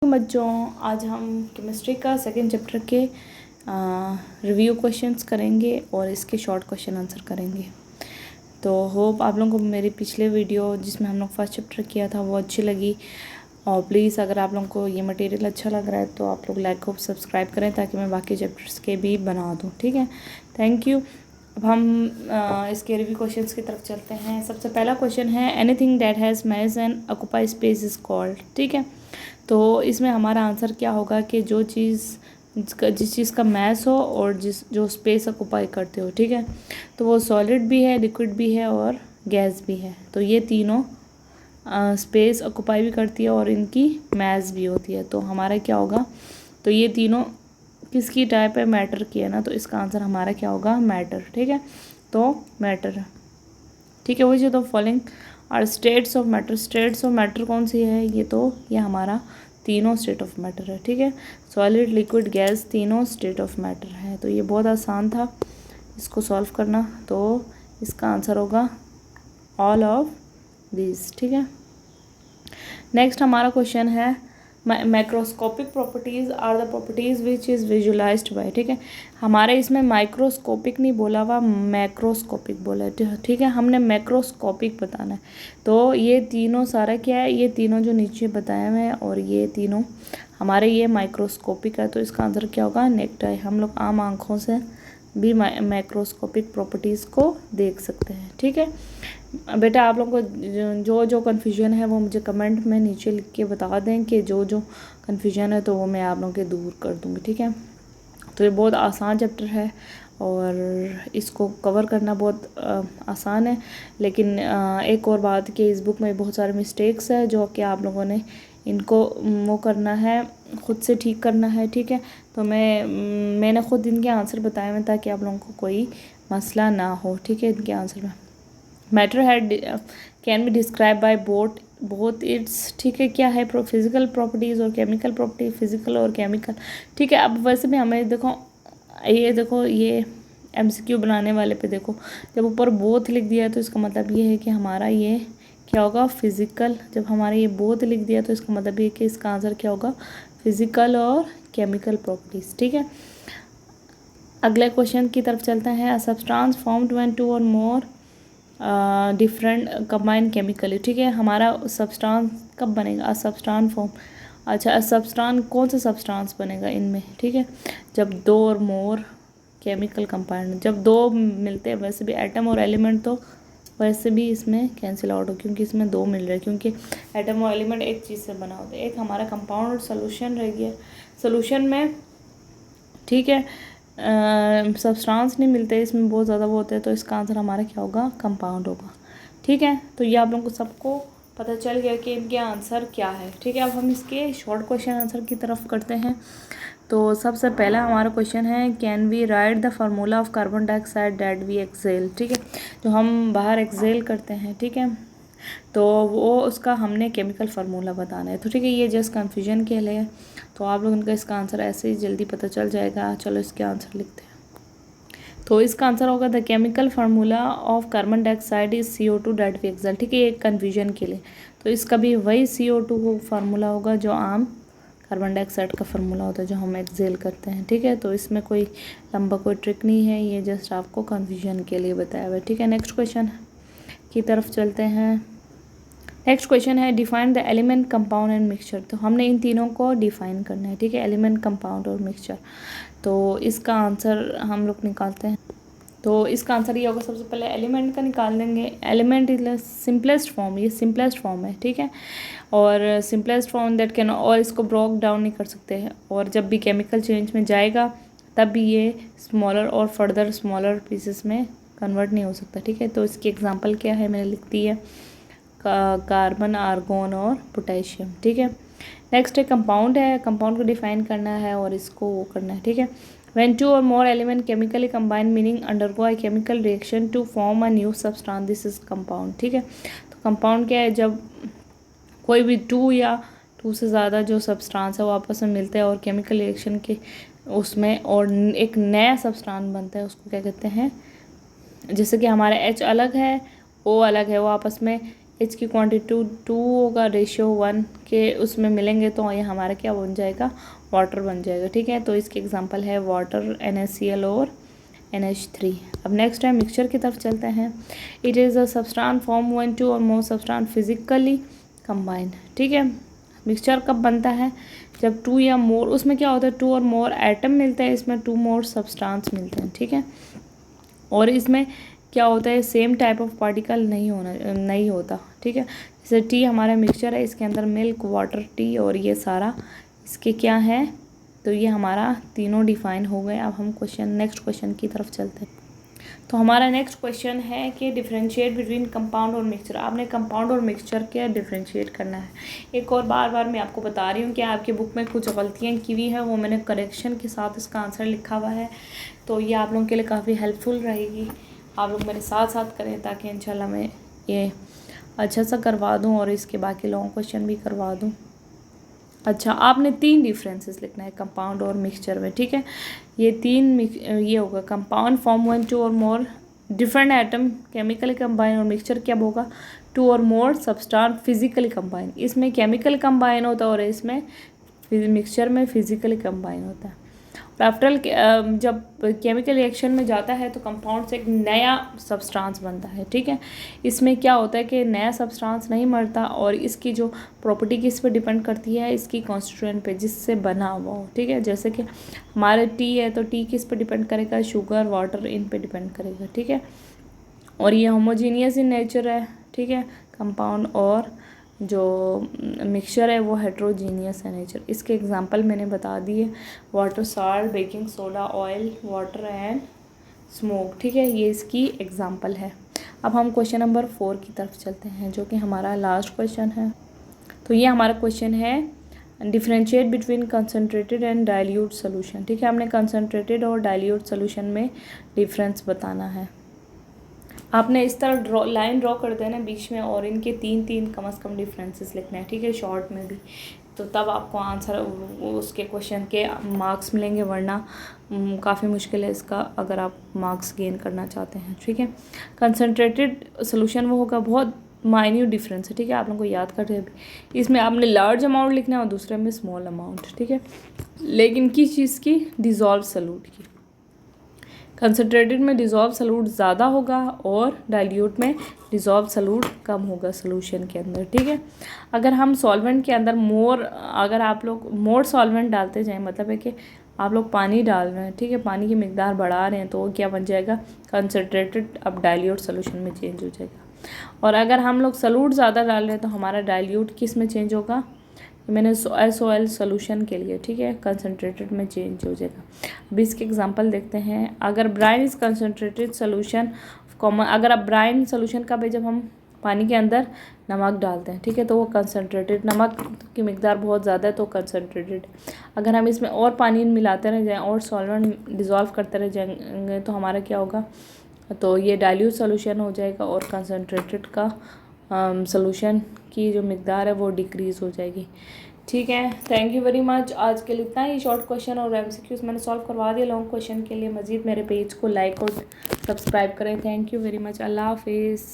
अस्सलामुअलैकुम बच्चों, आज हम केमिस्ट्री का सेकंड चैप्टर के रिव्यू क्वेश्चंस करेंगे और इसके शॉर्ट क्वेश्चन आंसर करेंगे। तो होप आप लोगों को मेरी पिछले वीडियो जिसमें हम लोग फर्स्ट चैप्टर किया था वो अच्छी लगी। और प्लीज़ अगर आप लोगों को ये मटेरियल अच्छा लग रहा है तो आप लोग लाइक और सब्सक्राइब करें ताकि मैं बाकी चैप्टर्स के भी बना दूँ। ठीक है, थैंक यू। अब हम इसके रिव्यू क्वेश्चंस की तरफ चलते हैं। सबसे पहला क्वेश्चन है anything that has mass and occupy space is called. ठीक है, तो इसमें हमारा आंसर क्या होगा कि जो चीज़ जिस चीज़ का मैस हो और जो स्पेस ऑक्यूपाई करते हो। ठीक है, तो वो सॉलिड भी है, लिक्विड भी है और गैस भी है। तो ये तीनों स्पेस ऑक्यूपाई भी करती है और इनकी मैस भी होती है। तो हमारा क्या होगा, तो ये तीनों किसकी टाइप है, मैटर की है ना, तो इसका आंसर हमारा क्या होगा, मैटर। ठीक है, तो मैटर। ठीक है, वही जो तो फॉलोइंग और states of matter. States of matter कौन सी है, ये हमारा तीनों स्टेट ऑफ मैटर है। ठीक है, सॉलिड लिक्विड गैस तीनों स्टेट ऑफ मैटर है। तो ये बहुत आसान था इसको सॉल्व करना, तो इसका आंसर होगा ऑल ऑफ दीज। ठीक है, नेक्स्ट हमारा क्वेश्चन है macroscopic properties are the properties which is visualized by. ठीक है, हमारे इसमें माइक्रोस्कोपिक नहीं बोला हुआ, मैक्रोस्कोपिक बोला है। ठीक है, हमने मैक्रोस्कोपिक बताना है। तो ये तीनों सारा क्या है, ये तीनों जो नीचे बताए हुए हैं और ये तीनों हमारे ये माइक्रोस्कोपिक है। तो इसका आंसर क्या होगा, नेक्टाई। हम लोग आम आँखों से भी मैक्रोस्कोपिक प्रॉपर्टीज़ को देख सकते हैं। ठीक है बेटा, आप लोगों को जो कन्फ्यूजन है वो मुझे कमेंट में नीचे लिख के बता दें कि जो कन्फ्यूजन है तो वो मैं आप लोगों के दूर कर दूँगी। ठीक है, तो ये बहुत आसान चैप्टर है और इसको कवर करना बहुत आसान है। लेकिन एक और बात कि इस बुक में बहुत सारे मिस्टेक्स है जो कि आप लोगों ने इनको वो करना है, ख़ुद से ठीक करना है। ठीक है, तो मैंने ख़ुद इनके आंसर बताए हैं ताकि आप लोगों को कोई मसला ना हो। ठीक है, इनके आंसर में matter had can be describe by both it's. ठीक है, क्या है, फिजिकल प्रॉपर्टीज़ और केमिकल प्रॉपर्टी, फिजिकल और केमिकल। ठीक है, अब वैसे भी हमें देखो ये MCQ बनाने वाले पे देखो, जब ऊपर बोथ लिख दिया तो इसका मतलब ये है कि हमारा ये क्या होगा, फिज़िकल। जब हमारा ये बोथ लिख दिया तो इसका मतलब ये कि इसका आंसर क्या होगा, फिज़िकल और केमिकल प्रॉपर्टीज़। ठीक है, अगले क्वेश्चन की तरफ चलते हैं। A substance formed when two or more different combined chemically. ठीक है, हमारा सब्सटेंस कब बनेगा, अ सब्सटेंस फॉर्म। अच्छा, सब्सटेंस कौन सा सब्सटेंस बनेगा इनमें, ठीक है, जब दो और मोर केमिकल कंपाउंड, जब दो मिलते हैं। वैसे भी एटम और एलिमेंट तो वैसे भी इसमें कैंसिल आउट हो क्योंकि इसमें दो मिल रहे हैं, क्योंकि एटम और एलिमेंट एक चीज़ से बना होता है। एक हमारा कंपाउंड और सोल्यूशन रह गया, सोल्यूशन में ठीक है सब्सटेंस नहीं मिलते, इसमें बहुत ज़्यादा वो होते हैं। तो इसका आंसर हमारा क्या होगा, कंपाउंड होगा। ठीक है, तो ये आप लोगों को सबको पता चल गया कि इनके आंसर क्या है। ठीक है, अब हम इसके शॉर्ट क्वेश्चन आंसर की तरफ करते हैं। तो सबसे पहला हमारा क्वेश्चन है, can we write the formula of carbon dioxide that we exhale. ठीक है, जो हम बाहर एक्सेल करते हैं, ठीक है, तो वो उसका हमने केमिकल फार्मूला बताना है। तो ठीक है, ये जस्ट कन्फ्यूजन के लिए, तो आप लोग उनका इसका आंसर ऐसे ही जल्दी पता चल जाएगा। चलो इसके आंसर लिखते हैं। तो इसका आंसर होगा the chemical formula of carbon dioxide is CO2 that we exhale. ठीक है, एक कन्फ्यूजन के लिए, तो इसका भी वही CO2 फार्मूला होगा जो आम कार्बन डाइऑक्साइड का फार्मूला होता है जो हम एक्सेल करते हैं। ठीक है, तो इसमें कोई लंबा कोई ट्रिक नहीं है, ये जस्ट आपको कन्फ्यूजन के लिए बताया हुआ है। ठीक है, नेक्स्ट क्वेश्चन की तरफ चलते हैं। नेक्स्ट क्वेश्चन है, define the element, compound and mixture. तो हमने इन तीनों को डिफाइन करना है। ठीक है, एलिमेंट, कंपाउंड और मिक्सचर। तो इसका आंसर हम लोग निकालते हैं। तो इसका आंसर ये होगा, सबसे पहले एलिमेंट का निकाल देंगे। एलिमेंट इज सिंपलेस्ट फॉर्म, ये सिंपलेस्ट फॉर्म है। ठीक है, और सिंपलेस्ट फॉर्म दैट कैन, और इसको ब्रोक डाउन नहीं कर सकते हैं, और जब भी केमिकल चेंज में जाएगा तब भी ये स्मॉलर और फर्दर स्मॉलर पीसेस में कन्वर्ट नहीं हो सकता। ठीक है, तो इसकी एग्जांपल क्या है, मैंने लिख दी है, कार्बन, आर्गोन और पोटेशियम। ठीक है, नेक्स्ट है कंपाउंड है, कंपाउंड को डिफाइन करना है और इसको वो करना है। ठीक है, when two or more element chemically combine meaning undergo a chemical reaction to form a new substance, this is compound. ठीक है, तो कंपाउंड क्या है, जब कोई भी टू या टू से ज़्यादा जो सब्सटेंस है वो आपस में मिलते हैं और केमिकल रिएक्शन के उसमें और एक नया सब्सटेंस बनता है, उसको क्या कहते हैं, जैसे कि हमारा H अलग है, O अलग है, वो आपस में एच की क्वांटिटी 2 होगा, रेशियो 1 के उसमें मिलेंगे तो ये हमारा क्या बन जाएगा, वाटर बन जाएगा। ठीक है, तो इसके एग्जांपल है वाटर, NaCl और NH3। अब नेक्स्ट है मिक्सचर की तरफ चलते हैं। It is a substance form when 2 और मोर सब्सटेंस फिजिकली कंबाइन। ठीक है, मिक्सचर कब बनता है, जब 2 या मोर, उसमें क्या होता है 2 और मोर एटम मिलते हैं, इसमें 2 मोर सब्सटेंस मिलते हैं। ठीक है, और इसमें क्या होता है, सेम टाइप ऑफ पार्टिकल नहीं होता। ठीक है, जैसे टी हमारा मिक्सचर है, इसके अंदर मिल्क, वाटर, टी और ये सारा इसके क्या है, तो ये हमारा तीनों डिफाइन हो गए। अब हम नेक्स्ट क्वेश्चन की तरफ चलते हैं। तो हमारा नेक्स्ट क्वेश्चन है कि डिफरेंशिएट बिटवीन कंपाउंड और मिक्सचर। आपने कंपाउंड और मिक्सचर के डिफरेंशिएट करना है। एक और बार मैं आपको बता रही हूँ कि आपकी बुक में कुछ गलतियाँ की हुई है, वो मैंने करेक्शन के साथ इसका आंसर लिखा हुआ है, तो ये आप लोगों के लिए काफ़ी हेल्पफुल रहेगी। आप लोग मेरे साथ साथ करें ताकि इंशाल्लाह मैं ये अच्छा सा करवा दूँ और इसके बाकी लॉन्ग क्वेश्चन भी करवा दूँ। अच्छा, आपने 3 डिफरेंसेस लिखना है कंपाउंड और मिक्सचर में। ठीक है, ये होगा कंपाउंड फॉर्म 1 2 और more different atom chemically combine, और मिक्सचर क्या होगा 2 और मोर सब्सटेंस फिजिकली कंबाइन। इसमें केमिकल कंबाइन होता है और इसमें मिक्सचर में फिजिकली कंबाइन होता है। आफ्टर जब केमिकल रिएक्शन में जाता है तो कंपाउंड से एक नया सब्सटेंस बनता है। ठीक है, इसमें क्या होता है कि नया सब्सटेंस नहीं मरता, और इसकी जो प्रॉपर्टी किस पे डिपेंड करती है, इसकी कॉन्स्टिट्यूएंट पे जिससे बना हुआ हो। ठीक है, जैसे कि हमारे टी है तो टी किस पे डिपेंड करेगा, शुगर, वाटर, इन पे डिपेंड करेगा। ठीक है, और ये होमोजीनियस इन नेचर है। ठीक है, कंपाउंड, और जो मिक्सचर है वो हेट्रोजीनियस है नेचर। इसके एग्जांपल मैंने बता दिए, water, salt, baking soda, oil, water and smoke. ठीक है, ये इसकी एग्जांपल है। अब हम क्वेश्चन नंबर 4 की तरफ चलते हैं, जो कि हमारा लास्ट क्वेश्चन है। तो ये हमारा क्वेश्चन है differentiate between concentrated and dilute solution. ठीक है, हमने कंसनट्रेटेड और डाइल्यूट सोल्यूशन में डिफरेंस बताना है। आपने इस तरह लाइन ड्रॉ कर देना बीच में, और इनके 3 कम से कम डिफरेंसेस लिखने हैं। ठीक है, शॉर्ट में भी, तो तब आपको आंसर उसके क्वेश्चन के मार्क्स मिलेंगे, वरना काफ़ी मुश्किल है इसका अगर आप मार्क्स गेन करना चाहते हैं। ठीक है, कंसनट्रेटेड सोल्यूशन वो होगा, बहुत माइन्यूट डिफरेंस है। ठीक है, आप लोगों को याद कर रहे हैं, इसमें आपने लार्ज अमाउंट लिखना है और दूसरे में स्मॉल अमाउंट। ठीक है, लेकिन किस चीज़ की, डिज़ोल्व सॉल्यूट की। कंसनट्रेटेड में डिज़ोल्व सॉल्यूट ज़्यादा होगा और डाइल्यूट में डिज़ोल्व सॉल्यूट कम होगा सोल्यूशन के अंदर। ठीक है, अगर हम सॉल्वेंट के अंदर अगर आप लोग मोर सॉल्वेंट डालते जाएं, मतलब है कि आप लोग पानी डाल रहे हैं, ठीक है, पानी की मिकदार बढ़ा रहे हैं, तो वो क्या बन जाएगा, कंसनट्रेटेड अब डाइल्यूट सोल्यूशन में चेंज हो जाएगा। और अगर हम लोग सॉल्यूट ज़्यादा डाल रहे हैं तो हमारा डाइल्यूट किस में चेंज होगा, मैंने SOL सोल्यूशन के लिए, ठीक है, कंसनट्रेटेड में चेंज हो जाएगा। अभी इसके एग्जांपल देखते हैं। अगर brine is concentrated solution common, अगर अब ब्राइन सोल्यूशन का भाई जब हम पानी के अंदर नमक डालते हैं, ठीक है, तो वो कंसनट्रेटेड, नमक की मिकदार बहुत ज़्यादा है तो कंसनट्रेटेड। अगर हम इसमें और पानी मिलाते रह जाएँ और सॉल्वेंट डिज़ोल्व करते रह जाएंगे तो हमारा क्या होगा, तो ये डाइल्यूट सोल्यूशन हो जाएगा और कंसनट्रेटेड का सोल्यूशन की जो मिकदार है वो डिक्रीज़ हो जाएगी। ठीक है, थैंक यू वेरी मच। आज के लिए इतना ही। शॉर्ट क्वेश्चन और MCQs मैंने सॉल्व करवा दिया। लॉन्ग क्वेश्चन के लिए मज़ीद मेरे पेज को लाइक और सब्सक्राइब करें। Thank you very much. अल्लाह हाफिज़।